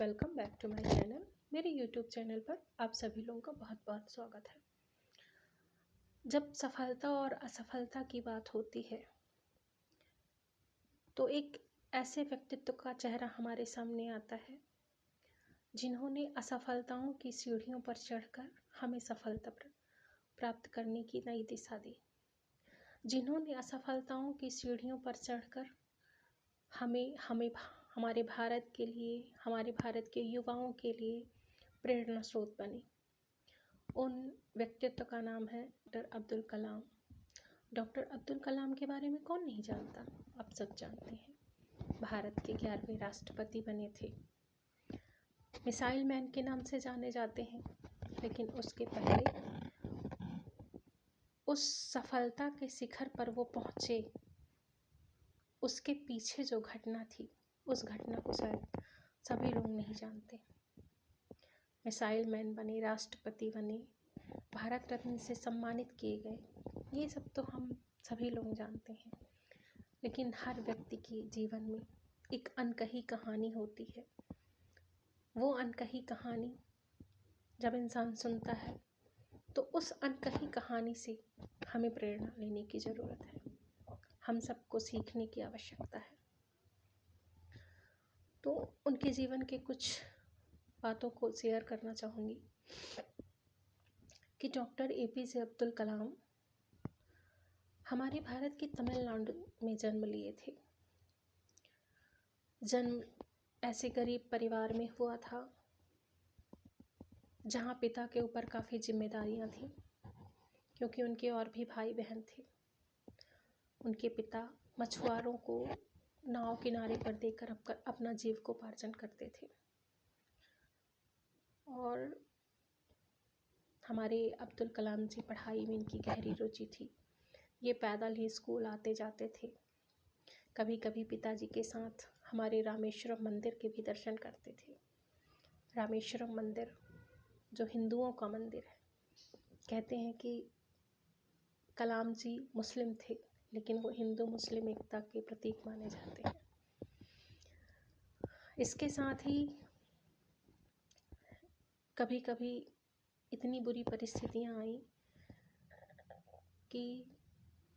Welcome back to my channel. मेरे YouTube channel पर आप सभी लोगों का बहुत बहुत स्वागत है। जब सफलता और असफलता की बात होती है तो एक ऐसे व्यक्तित्व का चेहरा हमारे सामने आता है जिन्होंने असफलताओं की सीढ़ियों पर चढ़कर हमें सफलता प्राप्त करने की नई दिशा दी, जिन्होंने असफलताओं की सीढ़ियों पर चढ़कर हमें हमें हमारे भारत के लिए, हमारे भारत के युवाओं के लिए प्रेरणा स्रोत बने। उन व्यक्तित्व का नाम है डॉक्टर अब्दुल कलाम। डॉक्टर अब्दुल कलाम के बारे में कौन नहीं जानता, आप सब जानते हैं। भारत के 11वें राष्ट्रपति बने थे, मिसाइल मैन के नाम से जाने जाते हैं। लेकिन उसके पहले उस सफलता के शिखर पर वो पहुँचे, उसके पीछे जो घटना थी, उस घटना को शायद सभी लोग नहीं जानते। मिसाइल मैन बने, राष्ट्रपति बने, भारत रत्न से सम्मानित किए गए, ये सब तो हम सभी लोग जानते हैं। लेकिन हर व्यक्ति के जीवन में एक अनकही कहानी होती है। वो अनकही कहानी जब इंसान सुनता है तो उस अनकही कहानी से हमें प्रेरणा लेने की ज़रूरत है। हम सबको सीखने की आवश्यकता है। तो उनके जीवन के कुछ बातों को शेयर करना चाहूँगी कि डॉक्टर APJ अब्दुल कलाम हमारे भारत के तमिलनाडु में जन्म लिए थे। जन्म ऐसे गरीब परिवार में हुआ था जहाँ पिता के ऊपर काफ़ी जिम्मेदारियाँ थीं, क्योंकि उनके और भी भाई बहन थे। उनके पिता मछुआरों को नाव किनारे पर देकर अपना जीविकोपार्जन करते थे। और हमारे अब्दुल कलाम जी, पढ़ाई में इनकी गहरी रुचि थी। ये पैदल ही स्कूल आते जाते थे। कभी कभी पिताजी के साथ हमारे रामेश्वरम मंदिर के भी दर्शन करते थे। रामेश्वरम मंदिर जो हिंदुओं का मंदिर है, कहते हैं कि कलाम जी मुस्लिम थे, लेकिन वो हिंदू मुस्लिम एकता के प्रतीक माने जाते हैं। इसके साथ ही कभी कभी इतनी बुरी परिस्थितियां आई कि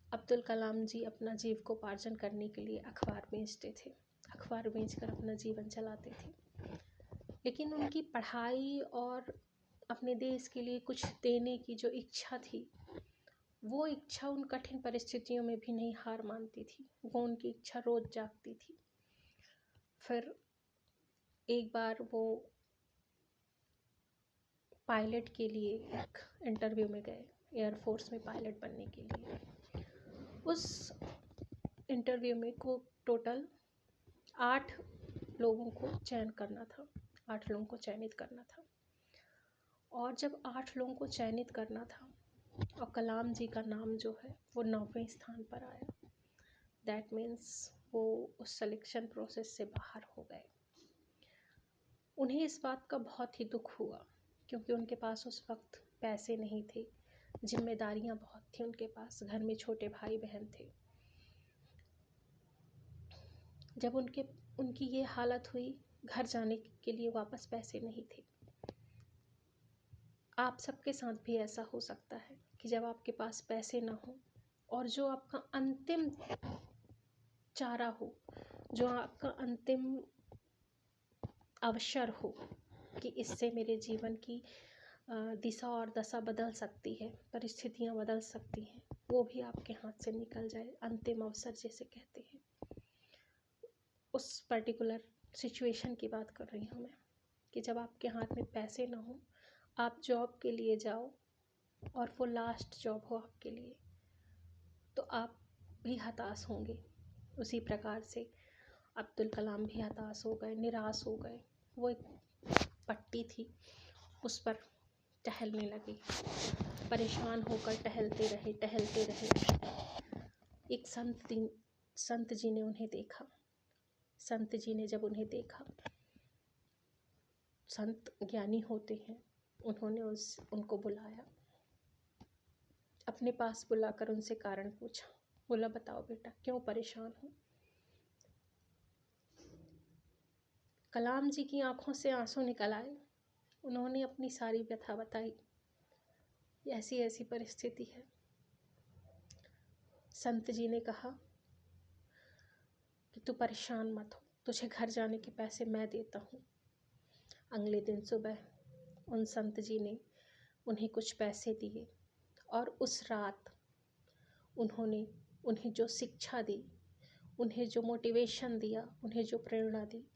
अब्दुल कलाम जी अपना जीविकोपार्जन करने के लिए अखबार बेचते थे। अखबार बेचकर अपना जीवन चलाते थे। लेकिन उनकी पढ़ाई और अपने देश के लिए कुछ देने की जो इच्छा थी, वो इच्छा उन कठिन परिस्थितियों में भी नहीं हार मानती थी। वो उनकी इच्छा रोज जागती थी। फिर एक बार वो पायलट के लिए एक इंटरव्यू में गए, एयरफोर्स में पायलट बनने के लिए। उस इंटरव्यू में को टोटल 8 लोगों को चयन करना था, 8 लोगों को चयनित करना था। और जब 8 लोगों को चयनित करना था और कलाम जी का नाम जो है वो 9वें स्थान पर आया, दैट मीन्स वो उस सिलेक्शन प्रोसेस से बाहर हो गए। उन्हें इस बात का बहुत ही दुख हुआ, क्योंकि उनके पास उस वक्त पैसे नहीं थे, जिम्मेदारियां बहुत थी उनके पास, घर में छोटे भाई बहन थे। जब उनकी ये हालत हुई, घर जाने के लिए वापस पैसे नहीं थे। आप सबके साथ भी ऐसा हो सकता है कि जब आपके पास पैसे ना हो और जो आपका अंतिम चारा हो, जो आपका अंतिम अवसर हो कि इससे मेरे जीवन की दिशा और दशा बदल सकती है, परिस्थितियां बदल सकती हैं, वो भी आपके हाथ से निकल जाए, अंतिम अवसर जैसे कहते हैं। उस पर्टिकुलर सिचुएशन की बात कर रही हूँ मैं कि जब आपके हाथ में पैसे ना हो, आप जॉब के लिए जाओ और वो लास्ट जॉब हो आपके लिए, तो आप भी हताश होंगे। उसी प्रकार से अब्दुल कलाम भी हताश हो गए, निराश हो गए। वो एक पट्टी थी, उस पर टहलने लगे, परेशान होकर टहलते रहे। एक संत जी ने उन्हें देखा। संत जी ने जब उन्हें देखा, संत ज्ञानी होते हैं, उन्होंने उनको बुलाया, अपने पास बुलाकर उनसे कारण पूछा। बोला, बताओ बेटा, क्यों परेशान हो? कलाम जी की आंखों से आंसू निकल आए। उन्होंने अपनी सारी व्यथा बताई, ऐसी ऐसी परिस्थिति है। संत जी ने कहा कि तू परेशान मत हो, तुझे घर जाने के पैसे मैं देता हूँ। अगले दिन सुबह उन संत जी ने उन्हें कुछ पैसे दिए और उस रात उन्होंने उन्हें जो शिक्षा दी, उन्हें जो मोटिवेशन दिया, उन्हें जो प्रेरणा दी,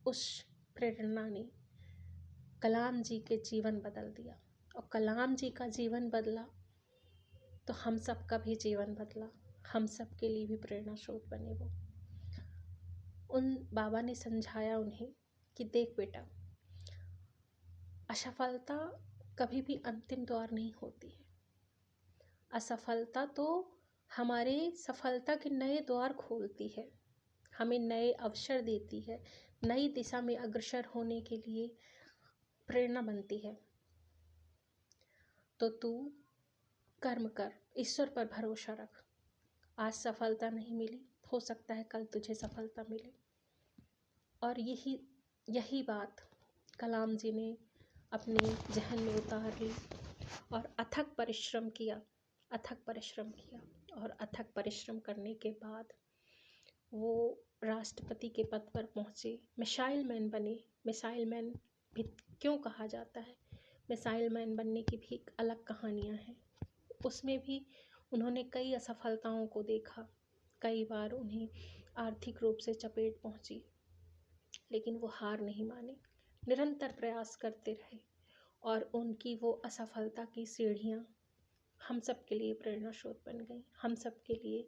उस प्रेरणा ने कलाम जी के जीवन बदल दिया। और कलाम जी का जीवन बदला तो हम सब का भी जीवन बदला, हम सब के लिए भी प्रेरणा स्रोत बने वो। उन बाबा ने समझाया उन्हें कि देख बेटा, असफलता कभी भी अंतिम द्वार नहीं होती है। असफलता तो हमारे सफलता के नए द्वार खोलती है, हमें नए अवसर देती है, नई दिशा में अग्रसर होने के लिए प्रेरणा बनती है। तो तू कर्म कर, ईश्वर पर भरोसा रख। आज सफलता नहीं मिली, हो सकता है कल तुझे सफलता मिले। और यही बात कलाम जी ने अपने जहन में उतार ली और अथक परिश्रम किया और अथक परिश्रम करने के बाद वो राष्ट्रपति के पद पर पहुँचे, मिसाइल मैन बने। मिसाइल मैन भी क्यों कहा जाता है? मिसाइल मैन बनने की भी एक अलग कहानियाँ हैं। उसमें भी उन्होंने कई असफलताओं को देखा, कई बार उन्हें आर्थिक रूप से चपेट पहुंची, लेकिन वो हार नहीं माने, निरंतर प्रयास करते रहे और उनकी वो असफलता की सीढ़ियाँ हम सब के लिए प्रेरणा स्रोत बन गई, हम सब के लिए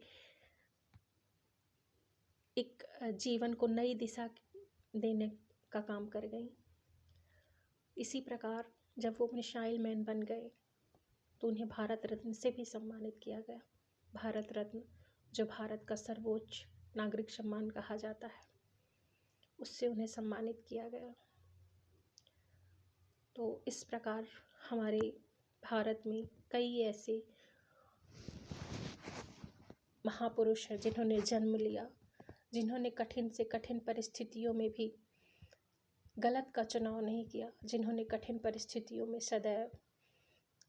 एक जीवन को नई दिशा देने का काम कर गई। इसी प्रकार जब वो मिसाइल मैन बन गए तो उन्हें भारत रत्न से भी सम्मानित किया गया। भारत रत्न, जो भारत का सर्वोच्च नागरिक सम्मान कहा जाता है, उससे उन्हें सम्मानित किया गया। तो इस प्रकार हमारे भारत में कई ऐसे महापुरुष हैं जिन्होंने जन्म लिया, जिन्होंने कठिन से कठिन परिस्थितियों में भी गलत का चुनाव नहीं किया, जिन्होंने कठिन परिस्थितियों में सदैव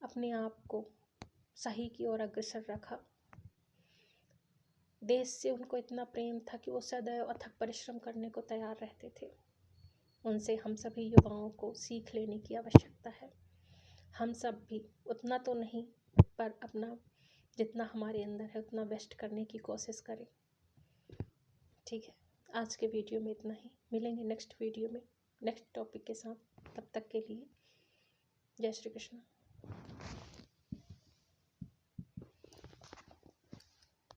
अपने आप को सही की ओर अग्रसर रखा। देश से उनको इतना प्रेम था कि वो सदैव अथक परिश्रम करने को तैयार रहते थे। उनसे हम सभी युवाओं को सीख लेने की आवश्यकता है। हम सब भी उतना तो नहीं, पर अपना जितना हमारे अंदर है उतना बेस्ट करने की कोशिश करें। ठीक है, आज के वीडियो में इतना ही। मिलेंगे नेक्स्ट वीडियो में नेक्स्ट टॉपिक के साथ। तब तक के लिए जय श्री कृष्ण।